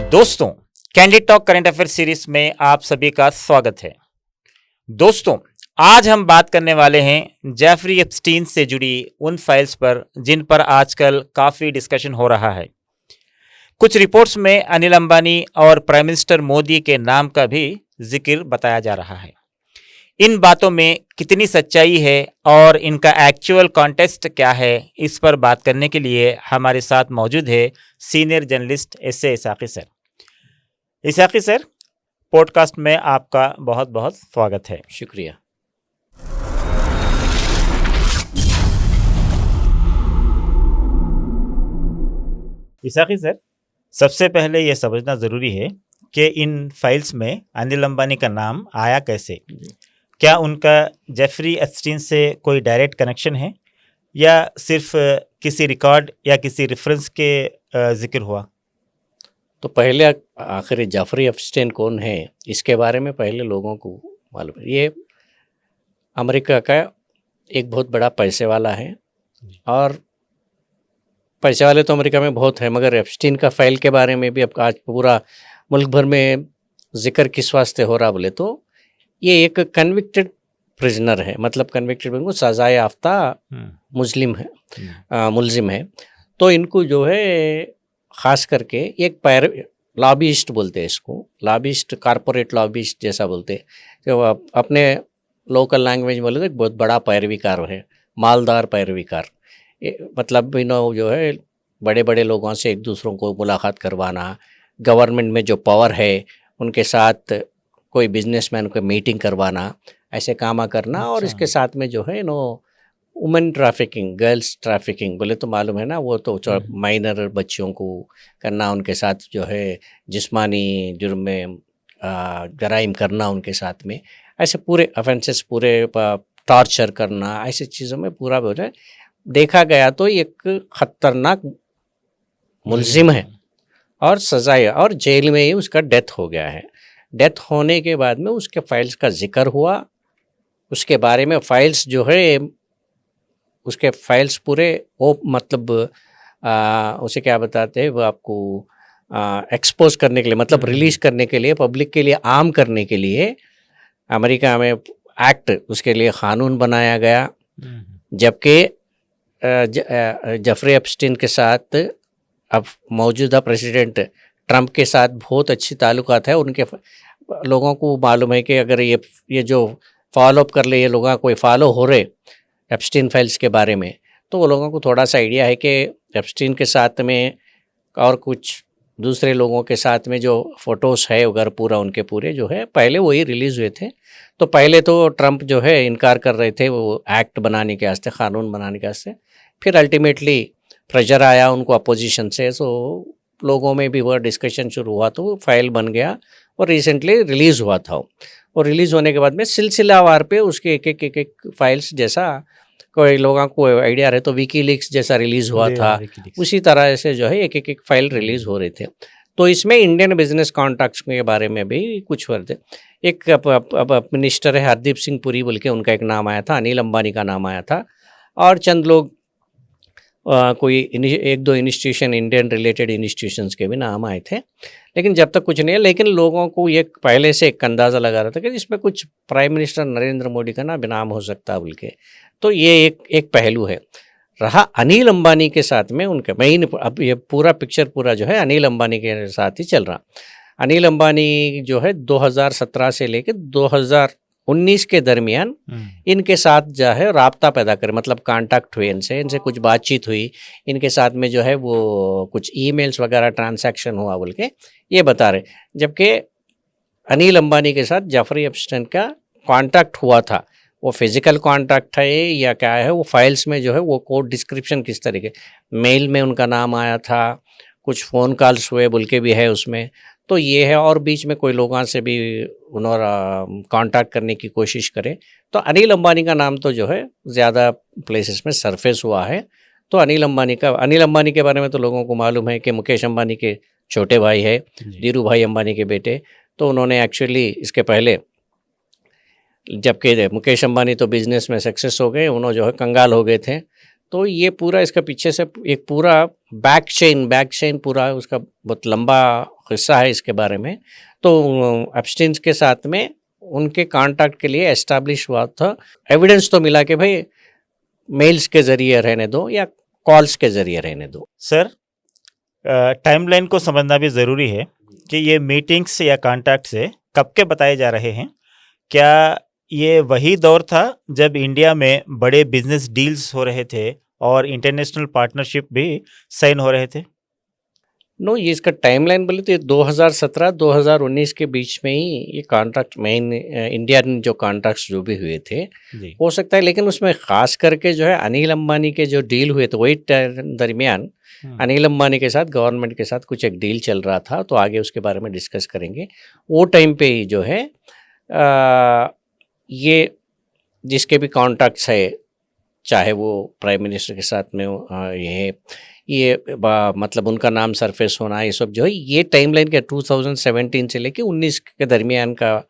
दोस्तों, candid talk current affair series में आप सभी का स्वागत है। दोस्तों, आज हम बात करने वाले हैं जेफरी एप्स्टीन से जुड़ी उन फाइल्स पर जिन पर आजकल काफ़ी डिस्कशन हो रहा है। कुछ रिपोर्ट्स में अनिल अंबानी और प्राइम मिनिस्टर मोदी के नाम का भी जिक्र बताया जा रहा है। इन बातों में कितनी सच्चाई है और इनका एक्चुअल कॉन्टेक्स्ट क्या है, इस पर बात करने के लिए हमारे साथ मौजूद है senior journalist S A. Isaki sir. Isaki sir, podcast में आपका बहुत बहुत स्वागत है। शुक्रिया। इसाकी सर, सबसे पहले ये समझना ज़रूरी है कि इन फाइल्स में अनिल अंबानी का नाम आया कैसे। क्या उनका जेफरी एप्स्टीन से कोई डायरेक्ट कनेक्शन है या सिर्फ किसी रिकॉर्ड या किसी रेफरेंस के जिक्र हुआ? तो पहले आखिर जेफरी एप्स्टीन कौन है, इसके बारे में पहले लोगों को मालूम है। ये अमेरिका का एक बहुत बड़ा पैसे वाला है और पैसे वाले तो अमेरिका में बहुत है, मगर एप्स्टीन का फाइल के बारे में भी अब आज पूरा मुल्क भर में जिक्र किस वास्ते हो रहा बोले तो ये एक कन्विक्टेड प्रिजनर है, मतलब कन्विक्टेड को सज़ा याफ्ता मुलजिम है। तो इनको जो है ख़ास करके एक लॉबिस्ट बोलते हैं इसको, लॉबिस्ट, कारपोरेट लॉबिस्ट जैसा बोलते हैं, जो अपने लोकल लैंग्वेज में बोले तो एक बहुत बड़ा पैरवीकार है, मालदार पैरवीकार। मतलब जो है बड़े बड़े लोगों से एक दूसरों को मुलाकात करवाना, गवर्नमेंट में जो पावर है उनके साथ कोई बिजनेसमैन को मीटिंग करवाना, ऐसे काम करना। और इसके साथ में जो है वुमेन ट्रैफिकिंग, गर्ल्स ट्रैफिकिंग बोले तो मालूम है ना, वो तो माइनर बच्चियों को करना, उनके साथ जो है जिस्मानी जुर्म में जराइम करना उनके साथ में, ऐसे पूरे ऑफेंसेस, पूरे टॉर्चर करना, ऐसी चीज़ों में पूरा देखा गया तो एक खतरनाक मुलजिम है और सज़ा और जेल में ही उसका डेथ हो गया है। डेथ होने के बाद में उसके फाइल्स का जिक्र हुआ, उसके बारे में फाइल्स जो है उसके फाइल्स पूरे वो मतलब उसे क्या बताते हैं वो आपको एक्सपोज करने के लिए, मतलब रिलीज़ करने के लिए, पब्लिक के लिए आम करने के लिए अमेरिका में एक्ट, उसके लिए क़ानून बनाया गया। जबकि जेफरी एप्स्टीन के साथ अब मौजूदा प्रेसिडेंट ट्रंप के साथ बहुत अच्छी ताल्लुकात है। उनके लोगों को मालूम है कि अगर ये जो फॉलोअप कर ले, ये लोग कोई फॉलो हो रहे एप्स्टीन फाइल्स के बारे में, तो वो लोगों को थोड़ा सा आइडिया है कि एप्स्टीन के साथ में और कुछ दूसरे लोगों के साथ में जो फ़ोटोज़ है अगर पूरा उनके पूरे जो है पहले वही रिलीज़ हुए थे। तो पहले तो ट्रंप जो है इनकार कर रहे थे वो एक्ट बनाने के वास्ते, क़ानून बनाने के वास्ते। फिर अल्टीमेटली प्रेशर आया उनको अपोजिशन से, सो लोगों में भी वह डिस्कशन शुरू हुआ तो वो फाइल बन गया और रिसेंटली रिलीज़ हुआ था। और रिलीज़ होने के बाद में सिलसिलावार पे उसके एक फाइल्स, जैसा कोई लोगों को आइडिया रहे तो विकीलीक्स जैसा रिलीज़ हुआ था, उसी तरह से जो है एक फाइल रिलीज़ हो रहे थे। तो इसमें इंडियन बिजनेस कॉन्टैक्ट्स के बारे में भी कुछ वर्ड है। एक अब मिनिस्टर है हरदीप सिंह पुरी बोल के, उनका एक नाम आया था, अनिल अंबानी का नाम आया था, और चंद लोग कोई एक दो इंस्टीट्यूशन, इंडियन रिलेटेड इंस्टीट्यूशंस के भी नाम आए थे, लेकिन जब तक कुछ नहीं है। लेकिन लोगों को ये पहले से एक अंदाज़ा लगा रहा था कि इसमें कुछ प्राइम मिनिस्टर नरेंद्र मोदी का ना नाम हो सकता बोल के। तो ये एक पहलू है। रहा अनिल अंबानी के साथ में उनका मेन, अब ये पूरा पिक्चर पूरा जो है अनिल अंबानी के साथ ही चल रहा। अनिल अंबानी जो है 2017 से लेकर 2019 के दरमियान इनके साथ जो है राब्ता पैदा करे, मतलब कांटेक्ट हुए, इनसे कुछ बातचीत हुई, इनके साथ में जो है वो कुछ ईमेल्स वगैरह ट्रांसैक्शन हुआ बोल के ये बता रहे। जबकि अनिल अंबानी के साथ जेफरी एप्स्टीन का कांटेक्ट हुआ था, वो फिज़िकल कांटेक्ट है या क्या है, वो फाइल्स में जो है वो कोड डिस्क्रिप्शन किस तरीके, मेल में उनका नाम आया था, कुछ फ़ोन कॉल्स हुए बोल के भी है उसमें। तो ये है, और बीच में कोई लोगों से भी उन्होंने कांटेक्ट करने की कोशिश करे। तो अनिल अंबानी का नाम तो जो है ज़्यादा प्लेसेस में सरफेस हुआ है। तो अनिल अंबानी के बारे में तो लोगों को मालूम है कि मुकेश अंबानी के छोटे भाई है, धीरू भाई अंबानी के बेटे। तो उन्होंने एक्चुअली इसके पहले, जबकि मुकेश अंबानी तो बिज़नेस में सक्सेस हो गए, उन्होंने जो है कंगाल हो गए थे, तो ये पूरा इसका पीछे से एक पूरा बैक चेन पूरा उसका बहुत लंबा हिस्सा है इसके बारे में। तो एप्स्टीन के साथ में उनके कॉन्टैक्ट के लिए एस्टैब्लिश हुआ था। एविडेंस तो मिला कि भाई मेल्स के ज़रिए रहने दो या कॉल्स के ज़रिए रहने दो। सर, टाइमलाइन को समझना भी ज़रूरी है कि ये मीटिंग्स या कॉन्टैक्ट से कब के बताए जा रहे हैं। क्या ये वही दौर था जब इंडिया में बड़े बिजनेस डील्स हो रहे थे और इंटरनेशनल पार्टनरशिप भी साइन हो रहे थे? नो, ये इसका टाइमलाइन बोले तो 2017-2019 के बीच में ही ये कॉन्ट्रैक्ट मेन इंडियन जो कॉन्ट्रैक्ट्स जो भी हुए थे जी। हो सकता है, लेकिन उसमें खास करके जो है अनिल अंबानी के जो डील हुए थे वही दरमियान अनिल अंबानी के साथ गवर्नमेंट के साथ कुछ एक डील चल रहा था, तो आगे उसके बारे में डिस्कस करेंगे। वो टाइम पे ही जो है ये जिसके भी कॉन्ट्रैक्ट्स है, चाहे वो प्राइम मिनिस्टर के साथ में मतलब उनका नाम सरफेस होना, ये सब जो है ये टाइमलाइन के 2017 से लेके 19 के दरमियान का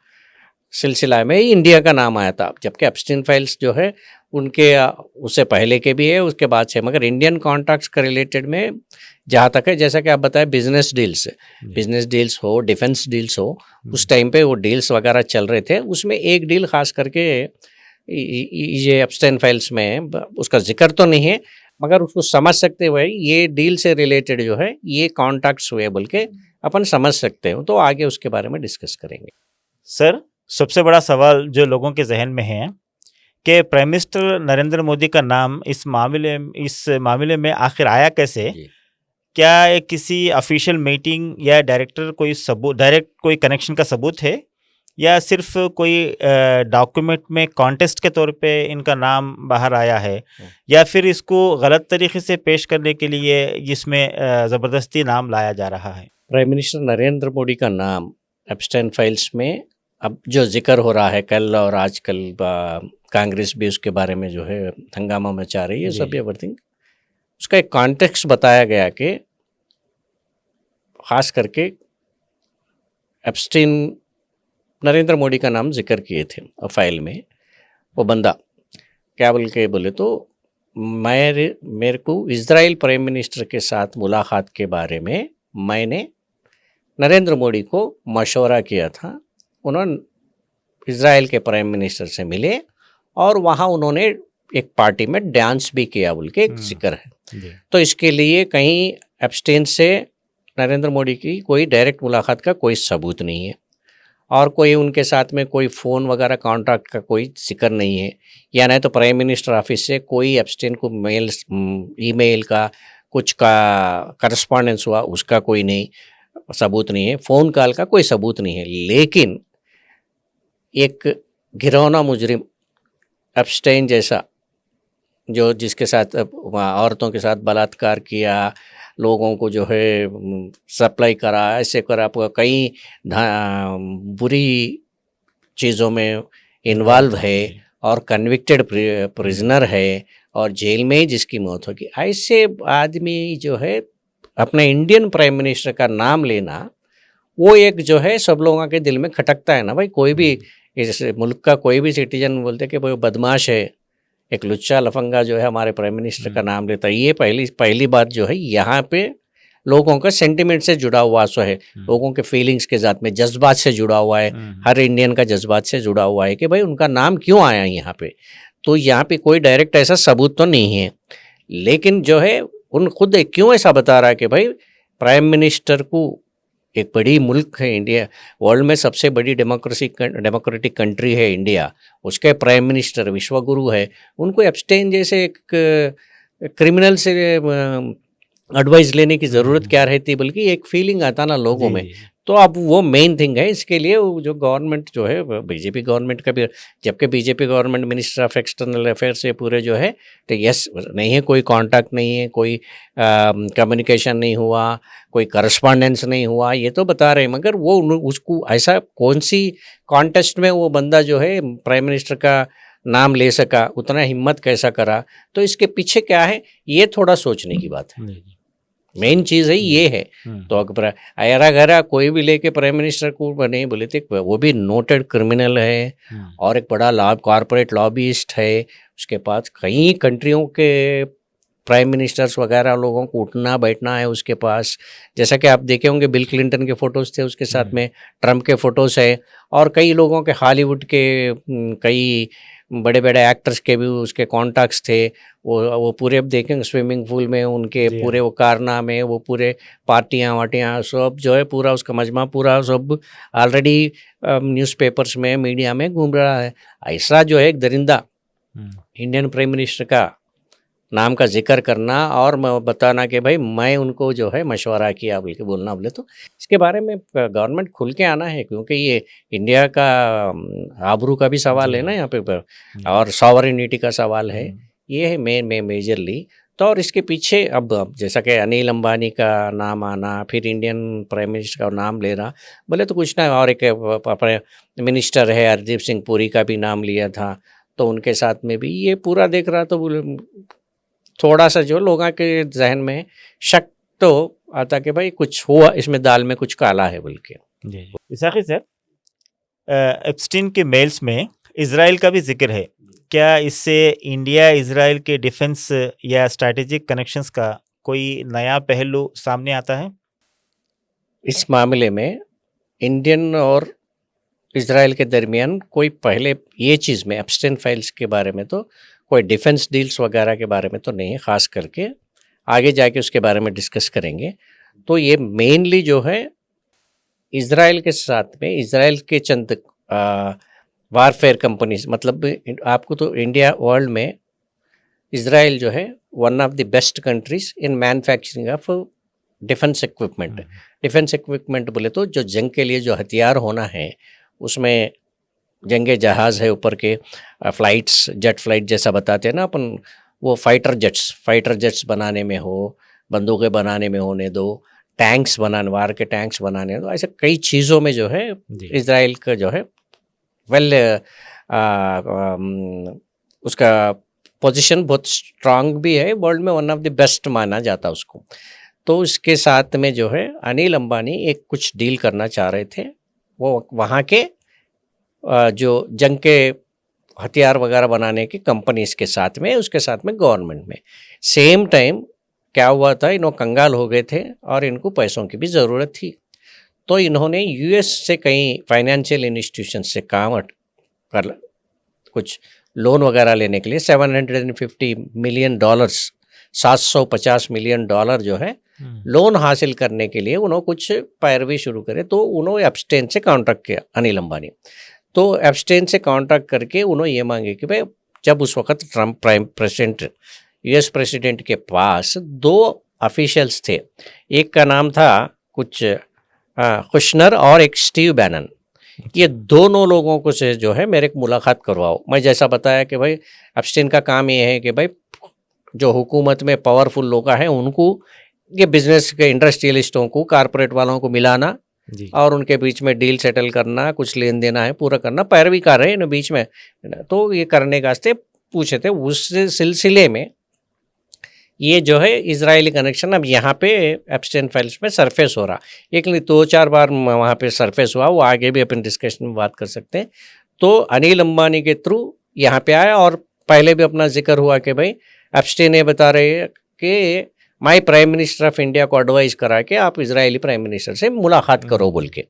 सिलसिला में इंडिया का नाम आया था। जबकि एप्स्टीन फाइल्स जो है उनके उससे पहले के भी है, उसके बाद से, मगर इंडियन कॉन्ट्रैक्ट्स के रिलेटेड में जहाँ तक है, जैसा कि आप बताएं, बिजनेस डील्स हो, डिफेंस डील्स हो, उस टाइम पे वो डील्स वगैरह चल रहे थे। उसमें एक डील खास करके ये एप्स्टीन फाइल्स में उसका जिक्र तो नहीं है, मगर उसको समझ सकते हुए ये डील से रिलेटेड जो है ये कॉन्टैक्ट्स हुए बोल के अपन समझ सकते हो, तो आगे उसके बारे में डिस्कस करेंगे। सर, सबसे बड़ा सवाल जो लोगों के जहन में है कि प्राइम मिनिस्टर नरेंद्र मोदी का नाम इस मामले में आखिर आया कैसे? क्या एक किसी ऑफिशियल मीटिंग या डायरेक्ट कोई कनेक्शन का सबूत है, या सिर्फ कोई डॉक्यूमेंट में कॉन्टेस्ट के तौर पे इनका नाम बाहर आया है, या फिर इसको गलत तरीके से पेश करने के लिए जिसमें ज़बरदस्ती नाम लाया जा रहा है? प्राइम मिनिस्टर नरेंद्र मोदी का नाम एप्स्टीन फाइल्स में अब जो जिक्र हो रहा है कल और आजकल, कांग्रेस भी उसके बारे में जो है हंगामा मचा रही है, सब एवरीथिंग, उसका एक कॉन्टेक्स्ट बताया गया कि खास करके एप्स्टीन नरेंद्र मोदी का नाम जिक्र किए थे और फाइल में। वो बंदा क्या बोले तो मेरे को इजराइल प्राइम मिनिस्टर के साथ मुलाकात के बारे में मैंने नरेंद्र मोदी को मशवरा किया था। उन्होंने इजराइल के प्राइम मिनिस्टर से मिले और वहाँ उन्होंने एक पार्टी में डांस भी किया बोल के एक जिक्र है। तो इसके लिए कहीं एप्स्टीन से नरेंद्र मोदी की कोई डायरेक्ट मुलाकात का कोई सबूत नहीं है, और कोई उनके साथ में कोई फ़ोन वगैरह कॉन्ट्रैक्ट का कोई जिक्र नहीं है, या नहीं तो प्राइम मिनिस्टर ऑफिस से कोई एप्स्टीन को ईमेल का कुछ का करस्पॉन्डेंस हुआ उसका कोई नहीं सबूत नहीं है, फ़ोन कॉल का कोई सबूत नहीं है। लेकिन एक घिरौना मुजरिम एप्स्टीन जैसा जो जिसके साथ औरतों के साथ बलात्कार किया, लोगों को जो है सप्लाई करा, ऐसे करा, कई बुरी चीज़ों में इन्वॉल्व है और कन्विक्टेड प्रिजनर है और जेल में ही जिसकी मौत होगी, ऐसे आदमी जो है अपने इंडियन प्राइम मिनिस्टर का नाम लेना, वो एक जो है सब लोगों के दिल में खटकता है ना भाई। कोई भी इस मुल्क का कोई भी सिटीजन बोलते कि भाई बदमाश है, एक लुच्चा लफंगा जो है हमारे प्राइम मिनिस्टर का नाम लेता है। ये पहली बात जो है यहाँ पे लोगों का सेंटिमेंट से जुड़ा हुआ सो है, लोगों के फीलिंग्स के साथ में जज्बात से जुड़ा हुआ है, हर इंडियन का जज्बात से जुड़ा हुआ है कि भाई उनका नाम क्यों आया यहाँ पे। तो यहाँ पे कोई डायरेक्ट ऐसा सबूत तो नहीं है, लेकिन जो है उन खुद क्यों ऐसा बता रहा है कि भाई प्राइम मिनिस्टर को, एक बड़ी मुल्क है इंडिया, वर्ल्ड में सबसे बड़ी डेमोक्रेटिक कंट्री है इंडिया, उसके प्राइम मिनिस्टर विश्वगुरु है, उनको एप्स्टीन जैसे एक क्रिमिनल से एडवाइस लेने की ज़रूरत क्या रहती, बल्कि एक फीलिंग आता ना लोगों में। तो अब वो मेन थिंग है। इसके लिए जो गवर्नमेंट जो है बीजेपी गवर्नमेंट का भी, जबकि BJP government minister of external affairs से पूरे जो है तो यस नहीं है, कोई कांटेक्ट नहीं है, कोई कम्युनिकेशन नहीं हुआ, कोई करस्पॉन्डेंस नहीं हुआ, ये तो बता रहे हैं। मगर वो उसको ऐसा कौन सी कॉन्टेस्ट में वो बंदा जो है प्राइम मिनिस्टर का नाम ले सका, उतना हिम्मत कैसा करा, तो इसके पीछे क्या है ये थोड़ा सोचने की बात है। मेन चीज़ है ये है। तो अगर ऐरा गहरा कोई भी लेके प्राइम मिनिस्टर को नहीं बोले थे, वो भी नोटेड क्रिमिनल है और एक बड़ा कॉरपोरेट लॉबिस्ट है, उसके पास कई कंट्रियों के प्राइम मिनिस्टर्स वगैरह लोगों को उठना बैठना है उसके पास। जैसा कि आप देखे होंगे बिल क्लिंटन के फ़ोटोज़ थे उसके साथ में, ट्रंप के फ़ोटोज़ है, और कई लोगों के हॉलीवुड के कई बड़े बड़े एक्टर्स के भी उसके कॉन्टैक्ट्स थे। वो पूरे अब देखेंगे स्विमिंग पूल में उनके जी पूरे वो कारनामे, वो पूरे पार्टियाँ वार्टियाँ सब जो है पूरा उसका मजमा पूरा सब ऑलरेडी न्यूज़पेपर्स में मीडिया में घूम रहा है। ऐसा जो है एक दरिंदा इंडियन प्राइम मिनिस्टर का नाम का जिक्र करना और बताना कि भाई मैं उनको जो है मशवरा किया बोल के बोलना, बोले तो इसके बारे में गवर्नमेंट खुल के आना है, क्योंकि ये इंडिया का आबरू का भी सवाल है ना यहाँ पे और सॉवरेनिटी का सवाल है। ये है मेजरली। तो और इसके पीछे अब जैसा कि अनिल अंबानी का नाम आना, फिर इंडियन प्राइम मिनिस्टर का नाम ले रहा, बोले तो कुछ ना, और एक मिनिस्टर है हरदीप सिंह पुरी का भी नाम लिया था, तो उनके साथ में भी ये पूरा देख रहा, तो बोले थोड़ा सा जो लोगों के जहन में शक तो आता कि भाई कुछ हुआ इसमें, दाल में कुछ काला है बोल के। जी जी इसाकी सर, एप्स्टीन के मेल्स में इजराइल का भी जिक्र है, क्या इससे इंडिया इजराइल के डिफेंस या स्ट्रैटेजिक कनेक्शंस का कोई नया पहलू सामने आता है? इस मामले में इंडियन और इजराइल के दरमियान कोई पहले ये चीज़ में एप्स्टीन फाइल्स के बारे में तो कोई डिफेंस डील्स वगैरह के बारे में तो नहीं है, ख़ास करके आगे जाके उसके बारे में डिस्कस करेंगे। तो ये मेनली जो है इजराइल के साथ में, इजराइल के चंद वारफेयर कंपनीज, मतलब आपको तो इंडिया वर्ल्ड में इजराइल जो है one of the best countries in manufacturing of defence equipment. Defence equipment बोले तो जो जंग के लिए जो हथियार होना है, उसमें जंगे जहाज़ है ऊपर के, फ्लाइट्स, जेट फ्लाइट जैसा बताते हैं ना अपन, वो फाइटर जेट्स बनाने में हो, बंदूकें बनाने में होने दो, टैंक्स बनाने, वार के टैंक्स बनाने दो, ऐसे कई चीज़ों में जो है इजराइल का जो है उसका पोजीशन बहुत स्ट्रांग भी है, वर्ल्ड में वन ऑफ द बेस्ट माना जाता उसको। तो इसके साथ में जो है अनिल अंबानी एक कुछ डील करना चाह रहे थे, वो वहाँ के जो जंग के हथियार वगैरह बनाने की कंपनीज के साथ में, उसके साथ में गवर्नमेंट में। सेम टाइम क्या हुआ था, इन्होंने कंगाल हो गए थे और इनको पैसों की भी ज़रूरत थी, तो इन्होंने यूएस से कई फाइनेंशियल इंस्टीट्यूशन से काम कर कुछ लोन वगैरह लेने के लिए $750 मिलियन, $750 मिलियन जो है लोन हासिल करने के लिए उन्होंने कुछ पैरवी शुरू करे। तो उन्होंने एब्स्टेन से कॉन्ट्रैक्ट किया अनिल अंबानी। तो एब्स्टेन से कॉन्ट्रैक्ट करके उन्होंने ये मांगे कि भाई जब उस वक्त Trump prime president, US president के पास दो ऑफिशियल्स थे, एक का नाम था कुछ कुशनर और एक स्टीव बैनन, ये दोनों लोगों को से जो है मेरे को मुलाकात करवाओ। मैं जैसा बताया कि भाई एब्स्टेन का काम ये है कि भाई जो हुकूमत में पावरफुल लोग हैं उनको, ये बिजनेस के इंडस्ट्रियलिस्टों को, कारपोरेट वालों को मिलाना और उनके बीच में डील सेटल करना, कुछ लेन देना है पूरा करना, पैरवी कर रहे हैं ना बीच में, तो ये करने का वास्ते पूछे थे। उस सिलसिले में ये जो है इजरायली कनेक्शन अब यहाँ पे एप्स्टेन फाइल्स में सरफेस हो रहा, एक नहीं 2-4 बार वहाँ पे सरफेस हुआ, वो आगे भी अपन डिस्कशन में बात कर सकते हैं। तो अनिल अंबानी के थ्रू यहाँ पे आया, और पहले भी अपना जिक्र हुआ कि भाई एप्स्टेन ये बता रहे हैं कि मैं प्राइम मिनिस्टर ऑफ इंडिया को एडवाइस करा के आप इजरायली प्राइम मिनिस्टर से मुलाकात करो बोल के,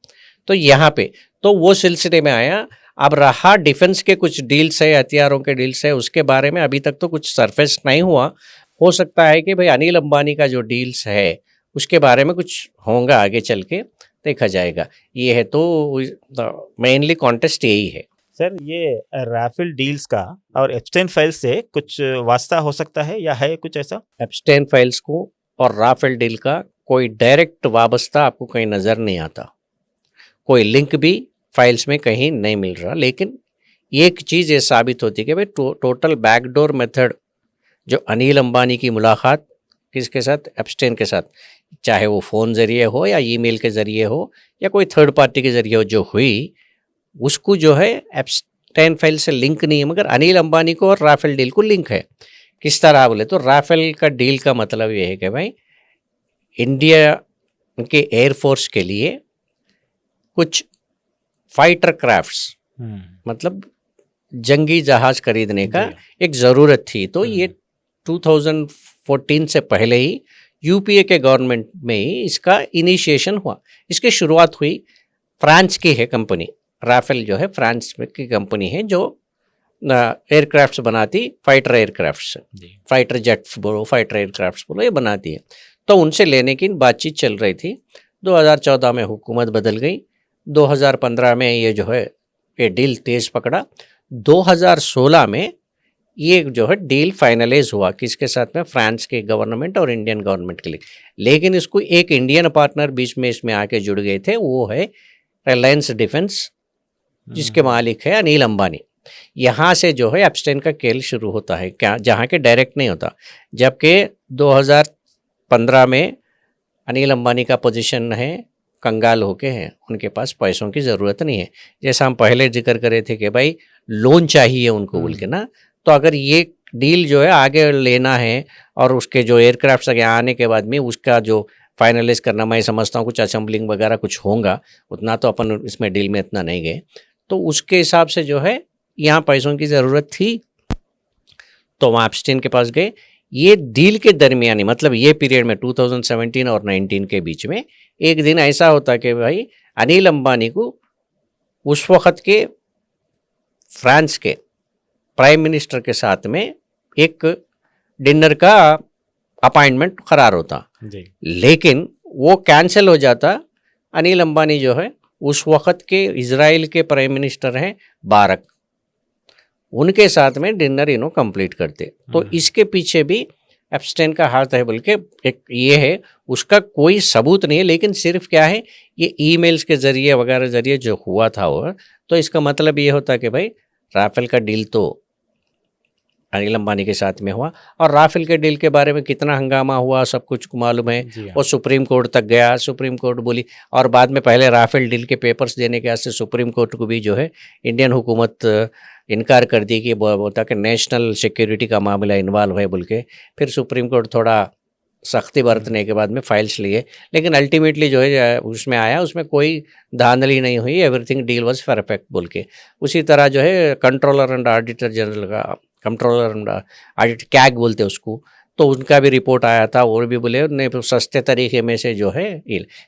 तो यहाँ पे तो वो सिलसिले में आया। अब रहा डिफेंस के कुछ डील्स है, हथियारों के डील्स है, उसके बारे में अभी तक तो कुछ सरफेस नहीं हुआ। हो सकता है कि भाई अनिल अंबानी का जो डील्स है उसके बारे में कुछ होगा, आगे चल के देखा जाएगा। ये है तो मेनली कॉन्टेस्ट यही है। सर, ये राफेल डील्स का और एप्स्टेन फाइल्स से कुछ वास्ता हो सकता है या है कुछ ऐसा? एप्स्टेन फाइल्स को और राफेल डील का कोई डायरेक्ट वाबस्ता आपको कहीं नज़र नहीं आता, कोई लिंक भी फाइल्स में कहीं नहीं मिल रहा, लेकिन एक चीज़ ये साबित होती है कि भाई टोटल बैकडोर मेथड जो अनिल अंबानी की मुलाकात किसके साथ, एप्स्टेन के साथ, चाहे वो फ़ोन ज़रिए हो या ईमेल के ज़रिए हो या कोई थर्ड पार्टी के ज़रिए हो, जो हुई उसको जो है एप्स्टेन फाइल से लिंक नहीं है, मगर अनिल अंबानी को और राफेल डील को लिंक है। किस तरह बोले तो राफेल का डील का मतलब ये है कि भाई इंडिया के एयरफोर्स के लिए कुछ फाइटर क्राफ्ट्स, मतलब जंगी जहाज़ खरीदने का एक ज़रूरत थी। तो ये 2014 से पहले ही यूपीए के गवर्नमेंट में ही इसका इनिशिएशन हुआ। इसकी शुरुआत हुई, फ्रांस की है कंपनी, राफेल जो है फ्रांस की कंपनी है जो एयरक्राफ्ट्स बनाती, फाइटर एयरक्राफ्ट्स, फाइटर जेट्स बोलो, फाइटर एयरक्राफ्ट्स बोलो, ये बनाती है। तो उनसे लेने की बातचीत चल रही थी। 2014 में हुकूमत बदल गई, 2015 में ये जो है ये डील तेज पकड़ा, 2016 में ये जो है डील फाइनलाइज हुआ किसके साथ में, फ्रांस के गवर्नमेंट और इंडियन गवर्नमेंट के लिए। लेकिन इसको एक इंडियन पार्टनर बीच में इसमें आके जुड़ गए थे, वो है रिलायंस डिफेंस, जिसके मालिक है अनिल अंबानी। यहाँ से जो है एप्स्टेन का खेल शुरू होता है, क्या जहाँ के डायरेक्ट नहीं होता। जबकि 2015 में अनिल अंबानी का पोजीशन है, कंगाल होके हैं, उनके पास पैसों की ज़रूरत नहीं है। जैसा हम पहले जिक्र करे थे कि भाई लोन चाहिए उनको बोल के ना, तो अगर ये डील जो है आगे लेना है और उसके जो एयरक्राफ्ट्स आगे आने के बाद में उसका जो फाइनलाइज करना, मैं समझता हूँ कुछ असेंबलिंग वगैरह कुछ होगा, उतना तो अपन इसमें डील में इतना नहीं गए, तो उसके हिसाब से जो है यहाँ पैसों की ज़रूरत थी, तो वहाँ एप्स्टीन के पास गए। ये डील के दरमियान, मतलब ये पीरियड में 2017 और 19 के बीच में एक दिन ऐसा होता कि भाई अनिल अंबानी को उस वक़्त के फ्रांस के प्राइम मिनिस्टर के साथ में एक डिनर का अपॉइंटमेंट करार होता, लेकिन वो कैंसिल हो जाता। अनिल अंबानी जो है उस वक़्त के इजराइल के प्राइम मिनिस्टर हैं बारक, उनके साथ में डिनर कंप्लीट करते। तो इसके पीछे भी एप्स्टेन का हाथ है, बल्कि एक ये है, उसका कोई सबूत नहीं है, लेकिन सिर्फ क्या है, ये ईमेल्स के ज़रिए वगैरह ज़रिए जो हुआ था वो, तो इसका मतलब ये होता कि भाई राफेल का डील तो अनिल अंबानी के साथ में हुआ। और राफेल के डील के बारे में कितना हंगामा हुआ सब कुछ मालूम है, और सुप्रीम कोर्ट तक गया, सुप्रीम कोर्ट बोली, और बाद में पहले राफेल डील के पेपर्स देने के वास्ते सुप्रीम कोर्ट को भी जो है इंडियन हुकूमत इनकार कर दी कि बोलता कि नेशनल सिक्योरिटी का मामला इन्वॉल्व है बोल के। फिर सुप्रीम कोर्ट थोड़ा सख्ती बरतने के बाद में फाइल्स लिए, लेकिन अल्टीमेटली जो है उसमें आया, उसमें कोई धांधली नहीं हुई, एवरीथिंग डील वाज परफेक्ट बोल के। उसी तरह जो है कंट्रोलर एंड ऑडिटर जनरल का, कंट्रोलर एंड ऑडिट कैग बोलते उसको, तो उनका भी रिपोर्ट आया था, और भी बोले नहीं सस्ते तरीके में से जो है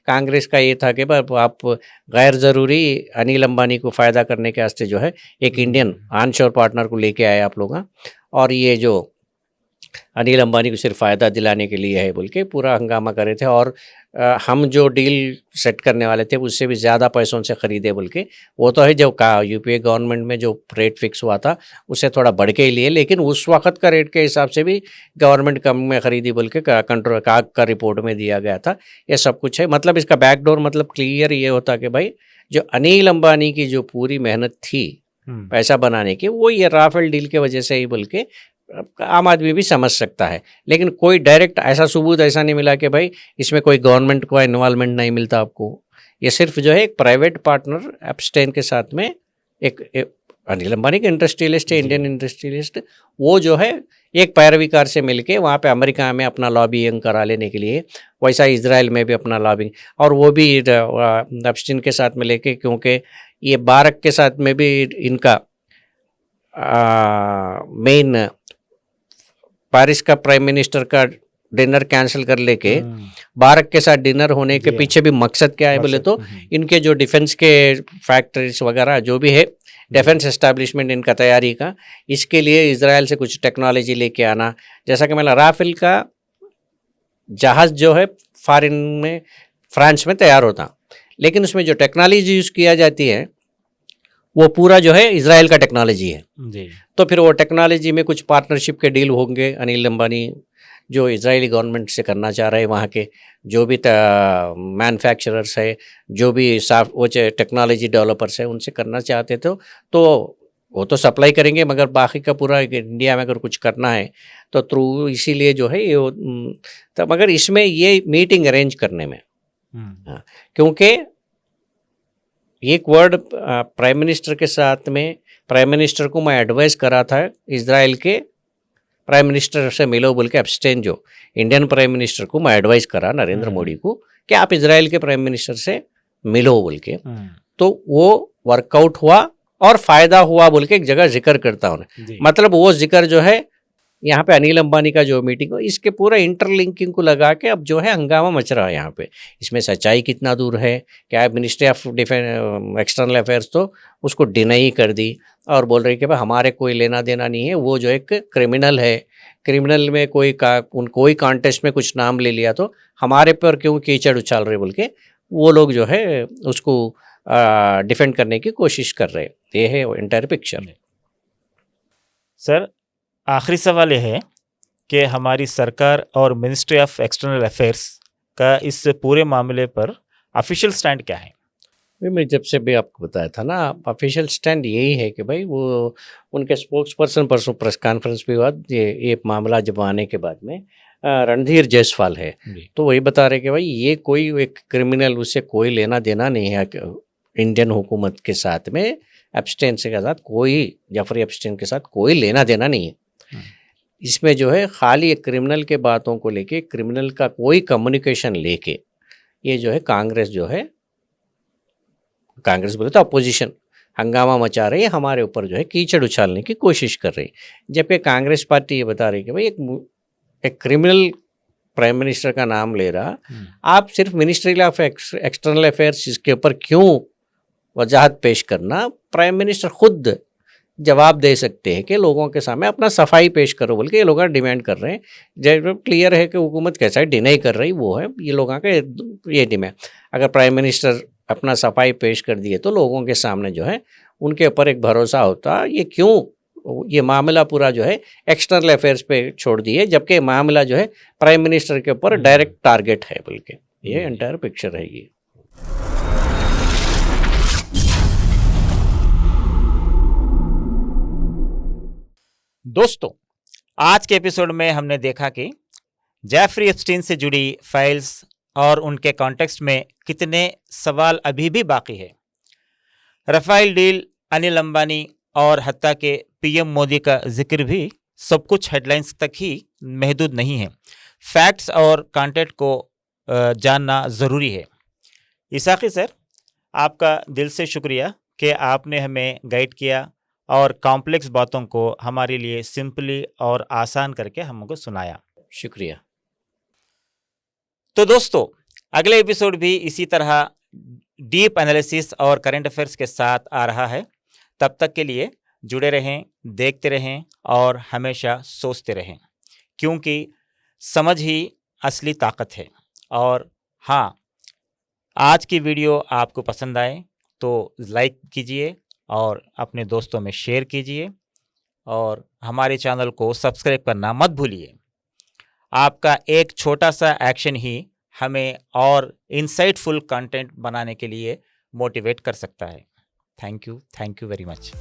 कांग्रेस का ये था कि आप गैर ज़रूरी अनिल अंबानी को फ़ायदा करने के वास्ते जो है एक इंडियन ऑनशोर पार्टनर को लेके आए आप लोग, और ये जो अनिल अंबानी को सिर्फ फ़ायदा दिलाने के लिए है बोल के पूरा हंगामा करे थे। और हम जो डील सेट करने वाले थे उससे भी ज़्यादा पैसों से ख़रीदे बोल के, वो तो है जो कहा यूपीए गवर्नमेंट में जो रेट फिक्स हुआ था उससे थोड़ा बढ़ के ही लिए, लेकिन उस वक़्त का रेट के हिसाब से भी गवर्नमेंट कम में ख़रीदी बोल के कंट्रोल काग का रिपोर्ट में दिया गया था। ये सब कुछ है, मतलब इसका बैकडोर मतलब क्लियर ये होता कि भाई जो अनिल अंबानी की जो पूरी मेहनत थी पैसा बनाने की, वो ये राफेल डील के वजह से ही बोल के आम आदमी भी समझ सकता है। लेकिन कोई डायरेक्ट ऐसा सबूत ऐसा नहीं मिला कि भाई इसमें कोई गवर्नमेंट का इन्वॉल्वमेंट नहीं मिलता आपको। ये सिर्फ जो है एक प्राइवेट पार्टनर एप्स्टेन के साथ में एक अनिल अंबानी के इंडस्ट्रियलिस्ट है, इंडियन इंडस्ट्रियलिस्ट, वो जो है एक पैरवीकार से मिलके वहाँ पे अमेरिका में अपना लॉबिंग करा लेने के लिए, वैसा इजराइल में भी अपना लॉबिंग, और वो भी एप्स्टेन के साथ में लेके, क्योंकि ये बारक के साथ में भी इनका मेन पेरिस का प्राइम मिनिस्टर का डिनर कैंसिल कर लेके बारक के साथ डिनर होने के पीछे भी मकसद क्या है बोले तो इनके जो डिफेंस के फैक्ट्रीज वगैरह जो भी है, डिफेंस एस्टैब्लिशमेंट इनका तैयारी का, इसके लिए इजराइल से कुछ टेक्नोलॉजी लेके आना। जैसा कि मैंने राफेल का जहाज़ जो है फॉरेन में फ्रांस में तैयार होता, लेकिन उसमें जो टेक्नोलॉजी यूज़ किया जाती है वो पूरा जो है इजराइल का टेक्नोलॉजी है जी। तो फिर वो टेक्नोलॉजी में कुछ पार्टनरशिप के डील होंगे अनिल अंबानी जो इजरायली गवर्नमेंट से करना चाह रहे हैं, वहाँ के जो भी मैन्युफैक्चरर्स है, जो भी सॉफ्ट वो टेक्नोलॉजी डेवलपर्स है, उनसे करना चाहते थे, तो वो तो सप्लाई करेंगे, मगर बाकी का पूरा इंडिया में अगर कुछ करना है तो थ्रू, इसीलिए जो है ये तो, मगर इसमें ये मीटिंग अरेंज करने में क्योंकि एक वर्ड प्राइम मिनिस्टर के साथ में, प्राइम मिनिस्टर को मैं एडवाइस करा था इजराइल के प्राइम मिनिस्टर से मिलो बोल के, एप्स्टेन जो इंडियन प्राइम मिनिस्टर को मैं एडवाइस करा नरेंद्र मोदी को कि आप इजराइल के प्राइम मिनिस्टर से मिलो बोल के, तो वो वर्कआउट हुआ और फ़ायदा हुआ बोल के एक जगह जिक्र करता हूँ। मतलब वो जिक्र जो है यहाँ पे अनिल अंबानी का जो मीटिंग हो, इसके पूरा इंटरलिंकिंग को लगा के अब जो है हंगामा मच रहा है यहाँ पे। इसमें सच्चाई कितना दूर है, क्या है, ministry of defence external affairs तो उसको डिनाई कर दी और बोल रही कि भाई हमारे कोई लेना देना नहीं है, वो जो एक क्रिमिनल है, क्रिमिनल में कोई कॉन्टेस्ट में कुछ नाम ले लिया तो हमारे पर क्यों कीचड़ उछाल रहे बोल के वो लोग जो है उसको डिफेंड करने की कोशिश कर रहे। ये है इंटायर पिक्चर। सर, आखिरी सवाल ये है कि हमारी सरकार और मिनिस्ट्री ऑफ एक्सटर्नल अफेयर्स का इस पूरे मामले पर ऑफिशियल स्टैंड क्या है? मैं जब से भी आपको बताया था ना, ऑफिशियल स्टैंड यही है कि भाई वो उनके स्पोक्स पर्सन परसों प्रेस कॉन्फ्रेंस के बाद ये मामला जब आने के बाद में रणधीर जायसवाल है तो वही बता रहे कि भाई ये कोई एक क्रिमिनल, उससे कोई लेना देना नहीं है इंडियन हुकूमत के साथ में, एप्स्टेन के साथ कोई, जफरी एप्स्टेन के साथ कोई लेना देना नहीं है। इसमें जो है खाली एक क्रिमिनल के बातों को लेके, क्रिमिनल का कोई कम्युनिकेशन लेके ये जो है कांग्रेस बोले तो अपोजिशन हंगामा मचा रही है, हमारे ऊपर जो है कीचड़ उछालने की कोशिश कर रही। जबकि कांग्रेस पार्टी ये बता रही कि भाई एक क्रिमिनल प्राइम मिनिस्टर का नाम ले रहा, आप सिर्फ मिनिस्ट्री ऑफ एक्सटर्नल अफेयर्स इसके ऊपर क्यों वजाहत पेश करना? प्राइम मिनिस्टर खुद जवाब दे सकते हैं कि लोगों के सामने अपना सफाई पेश करो बोल के ये लोग डिमांड कर रहे हैं। जब क्लियर है कि हुकूमत कैसा डिनाई कर रही, वो है ये लोगों का ये डिमांड। अगर प्राइम मिनिस्टर अपना सफाई पेश कर दिए तो लोगों के सामने जो है उनके ऊपर एक भरोसा होता। ये क्यों ये मामला पूरा जो है एक्सटर्नल अफेयर्स पे छोड़ दिए, जबकि मामला जो है प्राइम मिनिस्टर के ऊपर डायरेक्ट टारगेट है बोल के। ये एंटायर पिक्चर है ये। दोस्तों, आज के एपिसोड में हमने देखा कि जेफरी एप्स्टीन से जुड़ी फाइल्स और उनके कॉन्टेक्स्ट में कितने सवाल अभी भी बाकी है। राफेल डील, अनिल अंबानी और हत्या के पीएम मोदी का जिक्र भी सब कुछ हेडलाइंस तक ही महदूद नहीं है। फैक्ट्स और कंटेंट को जानना ज़रूरी है। इसाकी सर, आपका दिल से शुक्रिया कि आपने हमें गाइड किया और कॉम्प्लेक्स बातों को हमारे लिए सिंपली और आसान करके हमको सुनाया। शुक्रिया। तो दोस्तों, अगले एपिसोड भी इसी तरह डीप एनालिसिस और करंट अफेयर्स के साथ आ रहा है। तब तक के लिए जुड़े रहें, देखते रहें और हमेशा सोचते रहें, क्योंकि समझ ही असली ताकत है। और हाँ, आज की वीडियो आपको पसंद आए तो लाइक कीजिए और अपने दोस्तों में शेयर कीजिए और हमारे चैनल को सब्सक्राइब करना मत भूलिए। आपका एक छोटा सा एक्शन ही हमें और इंसाइटफुल कंटेंट बनाने के लिए मोटिवेट कर सकता है। Thank you very much.